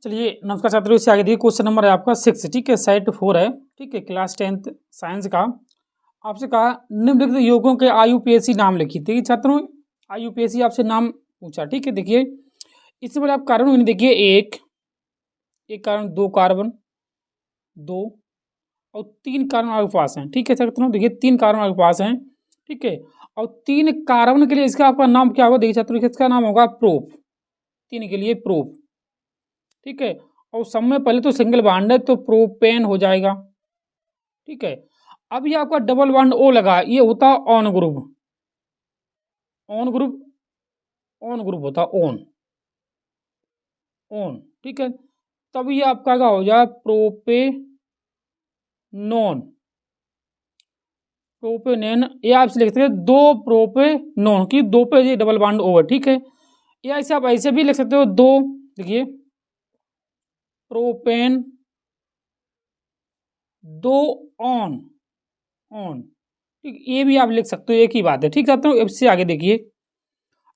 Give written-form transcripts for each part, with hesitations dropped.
चलिए नमस्कार छात्रों, इससे आगे देखिए क्वेश्चन नंबर है आपका 6। ठीक है, सेट 4 है। ठीक है, क्लास 10th साइंस का। आपसे कहा निम्नलिखित योगों के आईयूपीएसी नाम लिखिए। देखिए छात्रों, आईयूपीएसी आपसे नाम पूछा। ठीक है, देखिए इससे पहले आप कार्बन देखिए एक कार्बन, दो कार्बन, दो और तीन कार्बन आपके पास हैं। ठीक है छात्रों, देखिए तीन कार्बन आपके पास हैं। ठीक है, और तीन कार्बन के लिए इसका आपका नाम क्या होगा? देखिए छात्रों, इसका नाम होगा प्रोप। तीन के लिए प्रोप। ठीक है, और सब में पहले तो सिंगल बॉन्ड है तो प्रोपेन हो जाएगा। ठीक है, अब ये आपका डबल बॉन्ड ओ लगा, ये होता on group. On group, on group होता ऑन ऑन। ठीक है, तब ये आपका क्या हो जाए? प्रोपेनॉन। प्रोपेनेन, ये आप लिख सकते हैं दो प्रोपेनॉन की, दो पे ये डबल बॉन्ड ओ है। ठीक है, या ऐसे आप ऐसे भी लिख सकते हो दो, देखिए प्रोपेन दो ऑन ऑन। ठीक, ये भी आप लिख सकते हो, एक ही बात है। ठीक है, तो इससे आगे देखिए,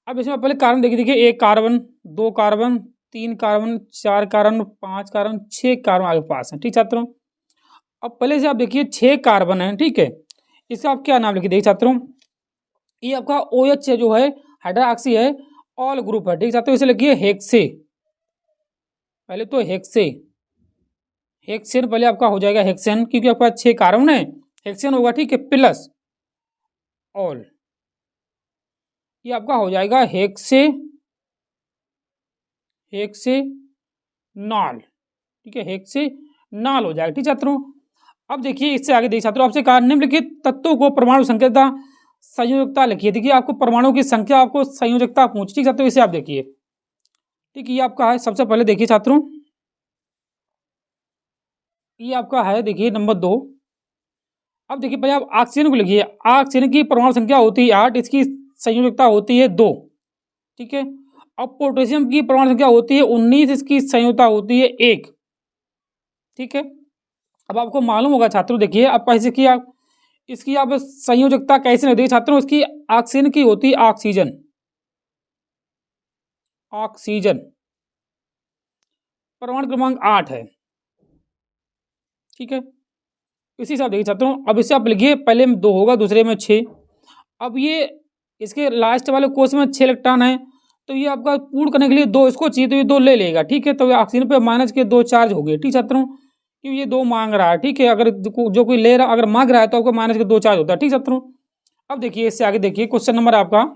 अब इसमें पहले कार्बन देखिए एक कार्बन, दो कार्बन, तीन कार्बन, चार कार्बन, पांच कार्बन, छह कार्बन आपके पास है। ठीक छात्रों, अब पहले से आप देखिए छह कार्बन है। ठीक है, इसका आप क्या नाम लिखिए? देखिए छात्रों, ये आपका OH जो है, हाइड्रोक्सी है, ऑल ग्रुप है। ठीक छात्रों, इसे लिखिए हेक्से। पहले तो हेक्से, हेक्सेन पहले आपका हो जाएगा हेक्सेन, क्योंकि आपका छह कार्बन है, हेक्सेन होगा। ठीक है, प्लस ऑल, ये आपका हो जाएगा हेक्से नाल। ठीक है, हेक्से नाल हो जाएगा। ठीक छात्रों, अब देखिए इससे आगे देखिए छात्रों, आपसे कहा निम्नलिखित तत्वों को परमाणु संख्या संयोजकता लिखिए। देखिए आपको परमाणु की संख्या, आपको संयोजकता पूछ। ठीक छात्रों, इसे आप देखिए। ठीक, ये आपका है सबसे पहले देखिए छात्रों, ये आपका है देखिए नंबर 2। अब देखिए पहले आप ऑक्सीजन को लिखिए। ऑक्सीजन की परमाणु संख्या होती है 8, इसकी संयोजकता होती है 2। ठीक है, अब पोटेशियम की परमाणु संख्या होती है 19, इसकी संयोजकता होती है 1। ठीक है, अब आपको मालूम होगा छात्रों, देखिए आप कैसे किया, इसकी आप संयोजकता कैसे नहीं देखिए छात्रों, इसकी ऑक्सीजन की होती है ऑक्सीजन, ऑक्सीजन परमाणु क्रमांक 8 है। ठीक है, इसी हिसाब देखिए छात्रों, अब इससे आप लिखिए, पहले में 2 होगा, दूसरे में 6। अब ये इसके लास्ट वाले कोर्स में 6 इलेक्ट्रॉन है, तो ये आपका पूर्ण करने के लिए 2 इसको चाहिए, तो ये 2 ले लेगा। ठीक है, तो ऑक्सीजन पे माइनस के 2 चार्ज हो गए। ठीक छात्रों, क्योंकि ये 2 मांग रहा है। ठीक है, अगर जो कोई ले रहा, अगर मांग रहा है तो आपको माइनस के 2 चार्ज होता है। ठीक छात्रों, अब देखिए इससे आगे देखिए क्वेश्चन नंबर आपका,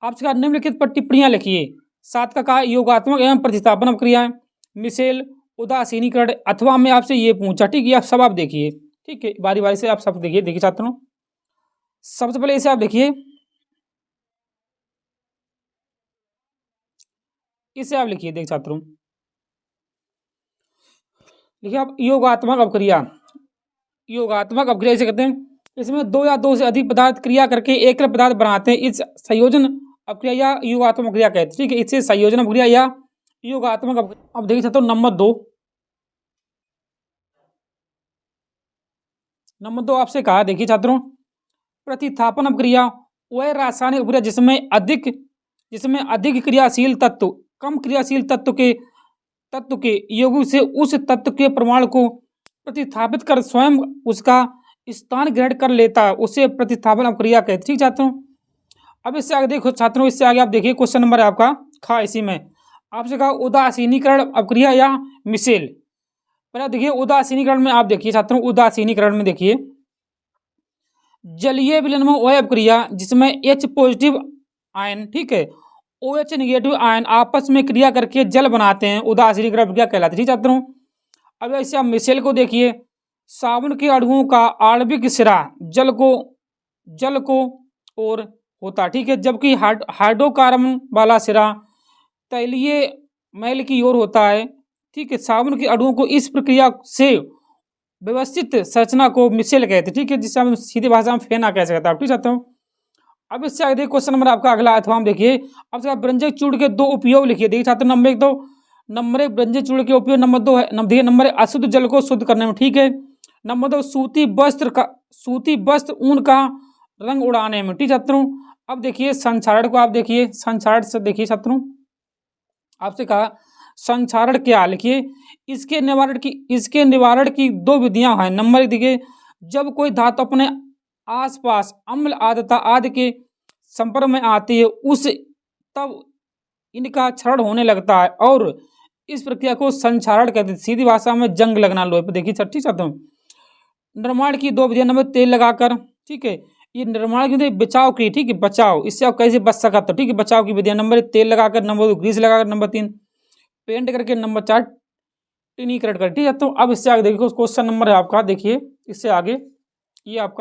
आपसे निम्नलिखित पर टिप्पणियां लिखिए। 7 का कहा योगात्मक एवं प्रतिस्थापन क्रियाएं, मिसेल, उदासीनीकरण, अथवा मैं आपसे ये पूछा। ठीक है, आप सब आप देखिए। ठीक है, बारी बारी से आप सब देखिए। देखिए छात्रों, सबसे पहले इसे आप देखिए, इसे आप लिखिए। देखिए छात्रों, देखिए आप योगात्मक अपक्रिया, योगात्मक अपक्रिया इसे कहते हैं। इसमें दो या दो से अधिक पदार्थ क्रिया करके एक पदार्थ बनाते हैं, इस संयोजन अपक्रिया या योगात्मक क्रिया कहते हैं। ठीक है, इससे संयोजन अपक्रिया या योगात्मक अपक्रिया। अब देखिए छात्रों नंबर 2, नंबर 2 आपसे कहा, देखिए छात्रों, प्रतिस्थापन अपक्रिया वह रासायनिक अपक्रिया जिसमें अधिक क्रियाशील तत्व कम क्रियाशील तत्व के यौगिक से उस तत्व के परमाणु को प्रतिस्थापित कर स्वयं उसका स्थान ग्रहण कर लेता है, उसे प्रतिस्थापन अपक्रिया कहते हैं। ठीक छात्रों, अब इससे आगे देखो छात्रों, इससे आगे आप देखिए क्वेश्चन नंबर है आपका खा, इसी में आपसे कहा उदासीनीकरण अपक्रिया या मिसेल। पहले देखिए उदासीनीकरण में आप देखिए छात्रों, उदासीनीकरण में देखिए जलीय विलयन में वह अपक्रिया जिसमें H पॉजिटिव आयन, ठीक है, OH निगेटिव आयन आपस में क्रिया करके जल बनाते हैं, उदासीनीकरण अपक्रिया कहलाती है। ठीक छात्रों, अब ऐसे आप मिसेल को देखिए, साबुन के अणुओं का आणविक सिरा जल को और होता। ठीक है, जबकि हाइड्रोकार्बन वाला सिरा तैलीय मैल की ओर होता है। ठीक है, साबुन के अणुओं को इस प्रक्रिया से व्यवस्थित संरचना को मिसेल कहते हैं। ठीक है, जिससे हम सीधी भाषा में फेना कह सकते हैं। ठीक है, अब इससे आगे देखिए क्वेश्चन नंबर आपका अगला, अथवा देखिए अब व्यंजक चूर्ण के 2 उपयोग लिखिए। देखिए छात्रों, नंबर 1 व्यंजक चूर्ण के उपयोग, नंबर 2 है देखिए, नंबर 1 अशुद्ध जल को शुद्ध करने में। ठीक है, नंबर 2 सूती वस्त्र ऊन का रंग उड़ाने में। ठीक छात्रों, अब देखिए संक्षारण को आप देखिए, संक्षारण से देखिए छात्रों, आपसे कहा संक्षारण क्या है, लिखिए इसके निवारण की दो विधियां हैं। नंबर एक देखिए, जब कोई धातु अपने आसपास अम्ल आर्द्रता आदि के संपर्क में आती है उस तब इनका क्षरण होने लगता है और इस प्रक्रिया को संक्षारण कहते हैं। सीधी भाषा में जंग लगना लोहे पर। देखिए छठी शब्द निर्माण की दो विधियां, नंबर तेल लगाकर, ठीक है, ये निर्माण की विधि बचाव की, ठीक है, बचाव, इससे आप कैसे बच सकते हो, ठीक है, बचाव की विधियां, नंबर एक तेल लगाकर, नंबर दो ग्रीस लगाकर, नंबर तीन पेंट करके, नंबर चार टिनिकरेट कर, ठीक है। तो अब इससे आगे देखिए क्वेश्चन नंबर है आपका, देखिए इससे आगे ये आपका